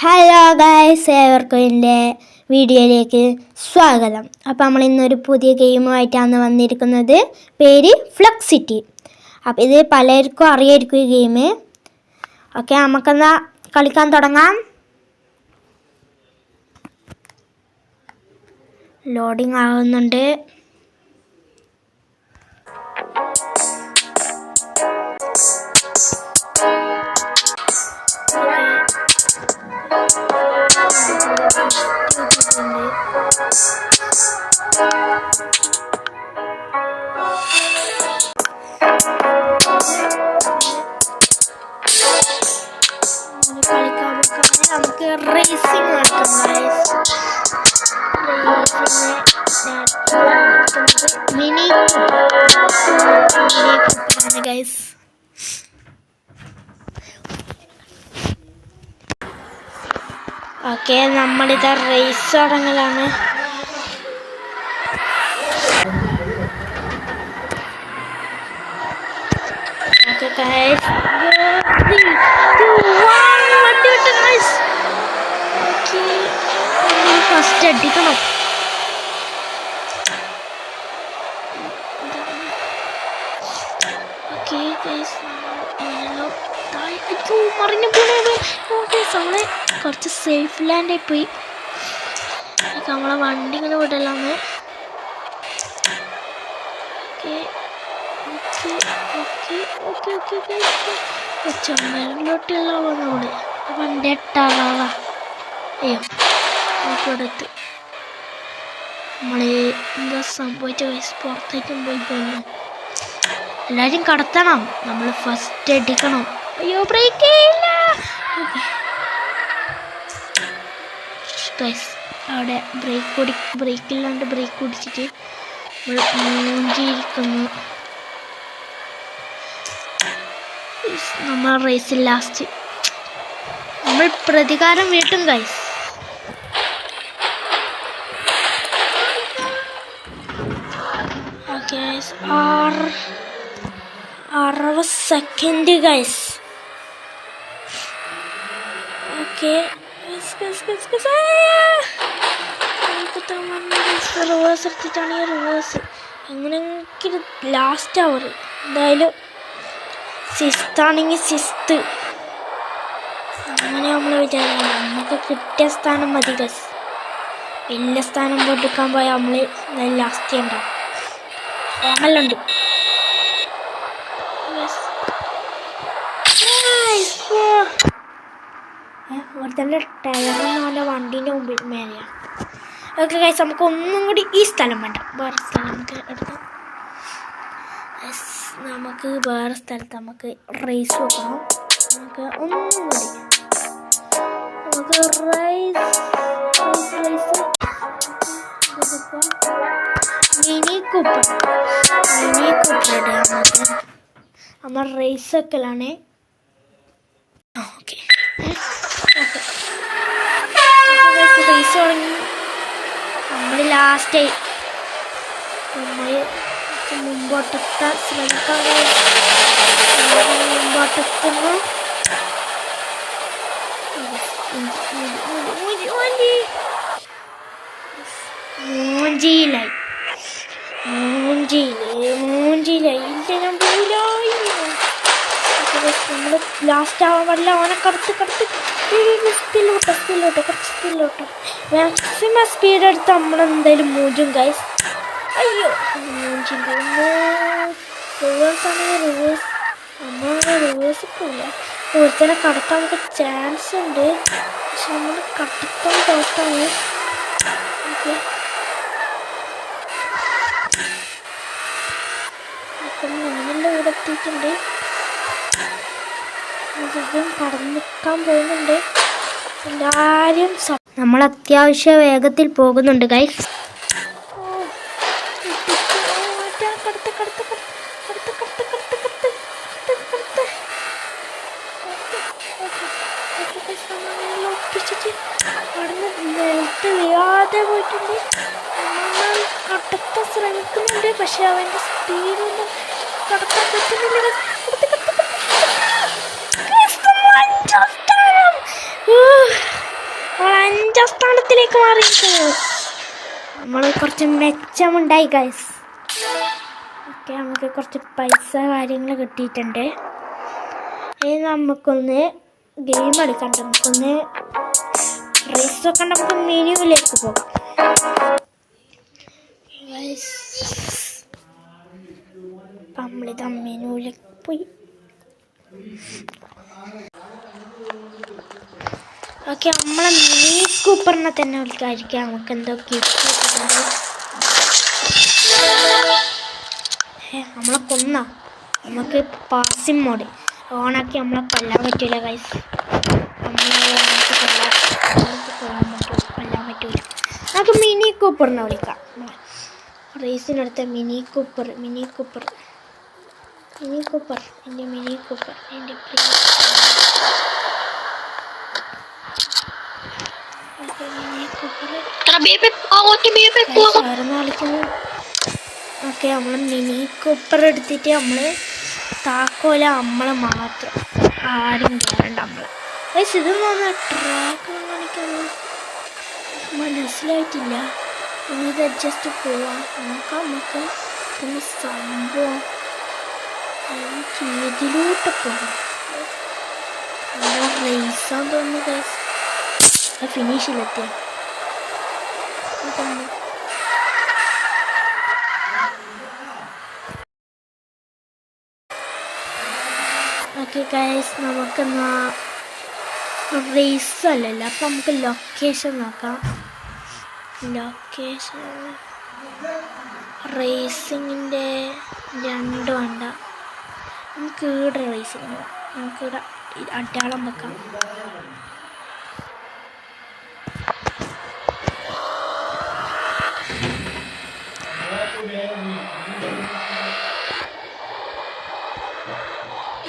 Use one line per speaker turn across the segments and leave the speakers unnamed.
Hello guys, ഏവർക്കും എൻ്റെ വീഡിയോയിലേക്ക് സ്വാഗതം. അപ്പോൾ നമ്മൾ ഇന്നൊരു പുതിയ ഗെയിമുമായിട്ടാണ് വന്നിരിക്കുന്നത്. പേര് ഫ്ലക്സ് സിറ്റി. അപ്പോൾ ഇത് പലർക്കും അറിയായിരിക്കും ഈ ഗെയിം. ഓക്കെ, നമുക്കെന്നാ കളിക്കാൻ തുടങ്ങാം. ലോഡിങ് ആവുന്നുണ്ട്. നമുക്ക് റേസിംഗ് മിനി ഗൈസ്. ഓക്കെ, നമ്മളിത് റേസ് തുടങ്ങലാണ്. ഓക്കെ ഗൈസ്, ഫസ്റ്റ് അടിക്കണം. ഓക്കെ ഗൈസ്, മറിഞ്ഞു പോണത്. നമ്മളെ കുറച്ച് സേഫ് ലാൻഡായി പോയി. നമ്മളെ വണ്ടി ഇങ്ങനെ വിടലാന്ന്. ചുമരിലോട്ടുള്ള നമ്മള് വണ്ടി എട്ടാളാ. അയ്യോ, നമുക്കിവിടെത്തി. നമ്മള് എന്താ സംഭവിച്ച വയസ്സ് പുറത്തേക്കും പോയി പോന്നു. എല്ലാവരും കടത്തണം, നമ്മൾ ഫസ്റ്റ് അടിക്കണം. അയ്യോ, ബ്രേക്ക് ഇല്ല. അവിടെ ബ്രേക്കില്ലാണ്ട് ബ്രേക്ക് പിടിച്ചിട്ട് മൂഞ്ചിയിരിക്കുന്നു. നമ്മൾ റേസിൽ ലാസ്റ്റ് നമ്മൾ പ്രതികാരം വീട്ടും guys. Okay, 60 second guys. Okay, reverse എടുത്തിട്ടാണ് ഈ റിവേഴ്സ്. എങ്ങനെയെങ്കിലും ലാസ്റ്റ് അവർ എന്തായാലും സിസ്താണെങ്കിൽ സിസ്ത് അങ്ങനെ നമ്മൾ വിചാരിക്കണം. നമുക്ക് കിട്ടിയ സ്ഥാനം മതി ഗസ്. വലിയ സ്ഥാനം പൊട്ടിക്കാൻ പോയാൽ നമ്മൾ ലാസ്റ്റ് ഉണ്ടാവും. ഓമല്ലുണ്ട്. ഒരുത്തൻ്റെ ടയറിന് വണ്ടീൻ്റെ മുമ്പിൽ മേലെയാണ്. ഓക്കെ ഗൈസ്, നമുക്ക് ഒന്നും കൂടി ഈ സ്ഥലം വേണ്ട, വേറെ സ്ഥലം നമുക്ക് എടുക്കാം. നമുക്ക് വേറെ സ്ഥലത്ത് നമുക്ക് റേസ് വെക്കണം. നമുക്ക് ഒന്നും കൂടി നമുക്ക് മിനി കൂപ്പർ നമ്മൾ റേസ് വെക്കലാണ്. ഓക്കെ, റേസ് തുടങ്ങി. നമ്മൾ ലാസ്റ്റായി നമ്മൾ മുമ്പോട്ടെത്താൻ ശ്രമിക്കാൻ. മുമ്പോട്ടെത്തുന്നു. മൂഞ്ചിയിലായി ഇല്ല, ഞാൻ പോയില്ലായി. നമ്മൾ ലാസ്റ്റ് ആവാൻ പാടില്ല. അവനെ കടത്ത് സ്പീഡിലോട്ടോ കുറച്ച് സ്പീഡിലോട്ടോ. മാക്സിമം സ്പീഡ് എടുത്ത് നമ്മളെന്തായാലും മൂഞ്ചും ഗൈസ്. അയ്യോ, മൂഞ്ചിൻ്റെ റിവേഴ്സാണെങ്കിൽ റിവേഴ്സ് പോവില്ല. ഒരുത്തനെ കടത്താൻ നമുക്ക് ചാൻസ് ഉണ്ട്, പക്ഷെ നമ്മൾ കടത്താൻ തോട്ടാണ്. ഓക്കെ, അപ്പം ഞാനെല്ലാം ഇവിടെ എത്തിയിട്ടുണ്ട്. കടന്നു നിൽക്കാൻ പോകുന്നുണ്ട് എല്ലാവരും. നമ്മൾ അത്യാവശ്യം വേഗത്തിൽ പോകുന്നുണ്ട് ഗൈസ്. വീഴാതെ പോയിട്ടുണ്ട്. കടത്താൻ ശ്രമിക്കുന്നുണ്ട്, പക്ഷെ അവൻ്റെ സ്പീഡൊന്നും കടത്താൻ പറ്റുന്നില്ല. അഞ്ചാം സ്ഥാനത്തിലേക്ക് മാറിയിരിക്കുന്നു. നമ്മൾ കുറച്ച് മെച്ചമുണ്ടായി ഗൈസ്. ഓക്കെ, നമുക്ക് കുറച്ച് പൈസ കാര്യങ്ങൾ കിട്ടിയിട്ടുണ്ട്. ഇനി നമുക്കൊന്ന് ഗെയിം കളിക്കണ്ട, നമുക്കൊന്ന് റേസ് ഒക്കെ നമുക്ക് മെനുവിലേക്ക് പോകാം. നമ്മളിതാ മെനുവിലേക്ക് പോയി. ഓക്കെ, നമ്മളെ മിനി കൂപ്പറിനെ തന്നെ വിളിക്കാതിരിക്കാം. നമുക്ക് എന്തോ ഗിഫ്റ്റ് കിട്ടുന്നുണ്ട്. നമ്മളെ കൊന്ന നമുക്ക് പാസിംഗ് മോഡ് ഓണാക്കി നമ്മളെ കൊല്ലാൻ പറ്റൂല ഗൈസ്. കൊല്ലാൻ പറ്റൂല. നമുക്ക് മിനി കൂപ്പറിനെ വിളിക്കാം. റേസിനടുത്ത മിനി കൂപ്പർ എൻ്റെ മിനി കൂപ്പർ എൻ്റെ ഓക്കെ, നമ്മൾ മിനി കൂപ്പർ എടുത്തിട്ട് നമ്മൾ താക്കോല നമ്മളെ മാത്രം ആരും കയറണ്ട. നമ്മളെ ഇതൊന്നും ട്രാക്ക് കാണിക്കുന്നത് മനസ്സിലായിട്ടില്ല. ഇത് അഡ്ജസ്റ്റ് പോവാം. നമുക്ക് പിന്നെ സംഭവം ഇതിലൂട്ട് പോകാം. റേസാന്ന് തോന്നുന്നു ഗൈസ്. ഫിനിഷിലെത്തിയ ഓക്കെ ഗൈസ്, നമുക്കെന്നാ റേസ് അല്ലല്ലോ, അപ്പം നമുക്ക് ലൊക്കേഷൻ നോക്കാം. ലൊക്കേഷൻ റേസിങ്ങിൻ്റെ 2 വേണ്ട, നമുക്ക് ഇവിടെ റേസിങ് നമുക്കിവിടെ അടയാളം വെക്കാം.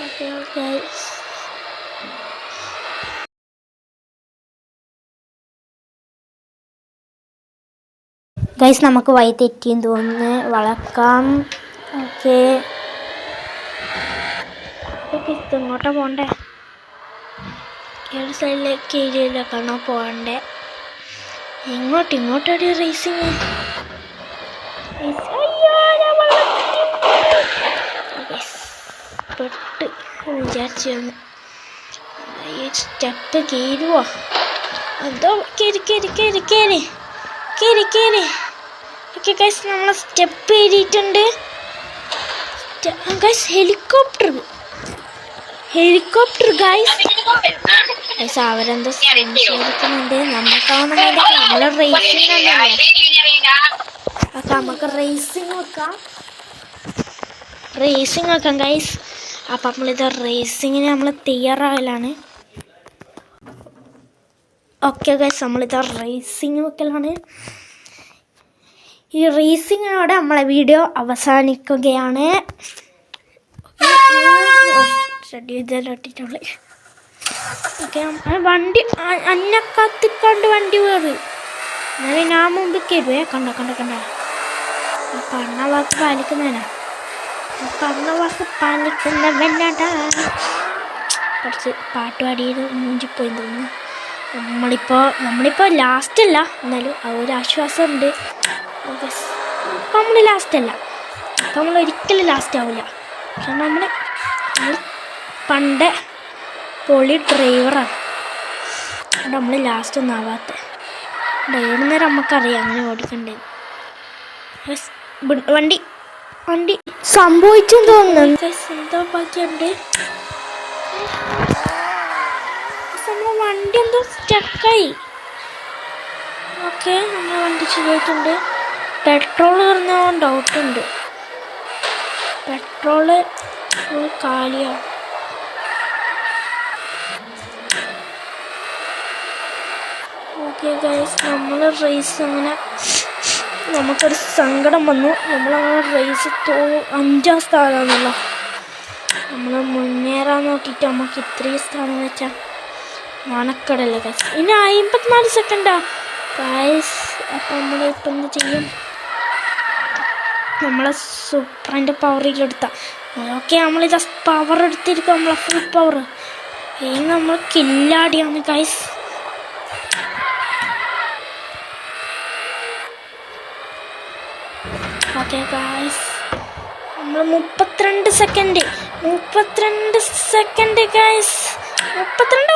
ഓക്കെ ഗൈസ്, ഗൈസ് നമുക്ക് വഴി തെറ്റിയെന്ന് തോന്നുന്നു. വളക്കാം. ഓക്കെ, ഇങ്ങോട്ടാ പോകണ്ടേ? ഏത് സൈഡിലേക്ക് ഏരിയയിലേക്കാണോ പോകണ്ടേ? ഇങ്ങോട്ടടി റേസിങ്. പെട്ട് വിചാരിച്ചു ഈ സ്റ്റെപ്പ് കയറുവോ? അതോ കയറി. ഓക്കെ ഗൈസ്, നമ്മളെ സ്റ്റെപ്പ് കയറിയിട്ടുണ്ട്. ഗൈസ് ഹെലികോപ്റ്റർ ഗൈസ് അവരെന്തോ സംസാരിക്കുന്നുണ്ട്. നമുക്കാവുന്ന നമ്മളെ റേസിംഗ് തന്നെയല്ലേ. ഓക്കെ, നമുക്ക് റേസിംഗ് വെക്കാം ഗൈസ്. അപ്പം നമ്മളിത് റേസിങ്ങിന് നമ്മൾ തയ്യാറാകലാണ്. ഓക്കെ ഗൈസ്, നമ്മളിത് റേസിങ് വെക്കലാണ്. ഈ റേസിങ്ങിനോടെ നമ്മളെ വീഡിയോ അവസാനിക്കുകയാണ്. ഓക്കെ, വണ്ടി അന്നെ കത്തിക്കൊണ്ട് വണ്ടി വേറ്. എന്നാലും ഞാൻ മുമ്പ് കയറുവേ. കണ്ട പറഞ്ഞ വാക്ക് പാലിക്കുന്നവനാടാ. കുറച്ച് പാട്ട് പാടിയത് മൂഞ്ചിപ്പോയി തോന്നുന്നു. നമ്മളിപ്പോൾ ലാസ്റ്റ് അല്ല, എന്നാലും ആ ഒരു ആശ്വാസമുണ്ട്. ഇപ്പം നമ്മൾ ലാസ്റ്റ് അല്ല, ഇപ്പം നമ്മൾ ഒരിക്കലും ലാസ്റ്റ് ആവില്ല. പക്ഷെ നമ്മൾ പണ്ട് പൊളി ഡ്രൈവറാണ്. നമ്മൾ ലാസ്റ്റ് ഒന്നും ആവാത്ത ഡ്രൈവറിനേരം നമുക്കറിയാം അങ്ങനെ ഓടിക്കണ്ടേന്ന്. വണ്ടി സംഭവിച്ചെന്ന് തോന്നുന്നു. എന്തോ ബാക്കിയുണ്ട്. നമ്മളെ വണ്ടി എന്തോ സ്റ്റക്കായി. ഓക്കെ, നമ്മളെ വണ്ടി ശരിയായിട്ടുണ്ട്. പെട്രോൾ തീർന്ന ഡൗട്ടുണ്ട്. പെട്രോള് കാലിയാണ്. ഓക്കെ ഗൈസ്, നമ്മൾ റേസ് അങ്ങനെ നമുക്കൊരു സങ്കടം വന്നു. നമ്മളങ്ങനെ റേസ് 5ാം സ്ഥാനമാണല്ലോ. നമ്മൾ മുന്നേറാൻ നോക്കിയിട്ട് നമുക്ക് ഇത്രയും സ്ഥാനം വെച്ചാൽ മണക്കടല്ലേ ഗൈസ്. ഇനി 54 സെക്കൻഡാ ഗൈസ്. അപ്പം നമ്മളിപ്പം എന്ത് ചെയ്യും? നമ്മളെ സൂപ്പറിൻ്റെ പവറിലെടുത്ത. ഓക്കെ, നമ്മളിത് പവർ എടുത്തിരിക്കും, നമ്മളെ ഫുൾ പവർ. ഇനി നമ്മൾ കില്ലാടിയാണ് ഗൈസ്. ഓക്കെ ഗായ്സ്, നമ്മൾ 32 സെക്കൻഡ് ഗായ്സ്. 32,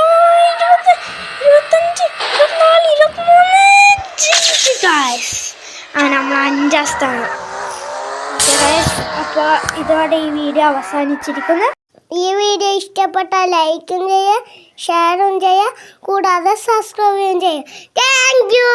20, 25, 24, 23 ഗായ്സ്. അങ്ങനെ നമ്മൾ 5ാം സ്ഥാനം. ഓക്കെ ഗായ്സ്, അപ്പോൾ ഇതോടെ ഈ വീഡിയോ അവസാനിച്ചിരിക്കുന്നു.
ഈ വീഡിയോ ഇഷ്ടപ്പെട്ടാൽ ലൈക്കും ചെയ്യുക, ഷെയറും ചെയ്യുക, കൂടാതെ സബ്സ്ക്രൈബും ചെയ്യുക. Thank you.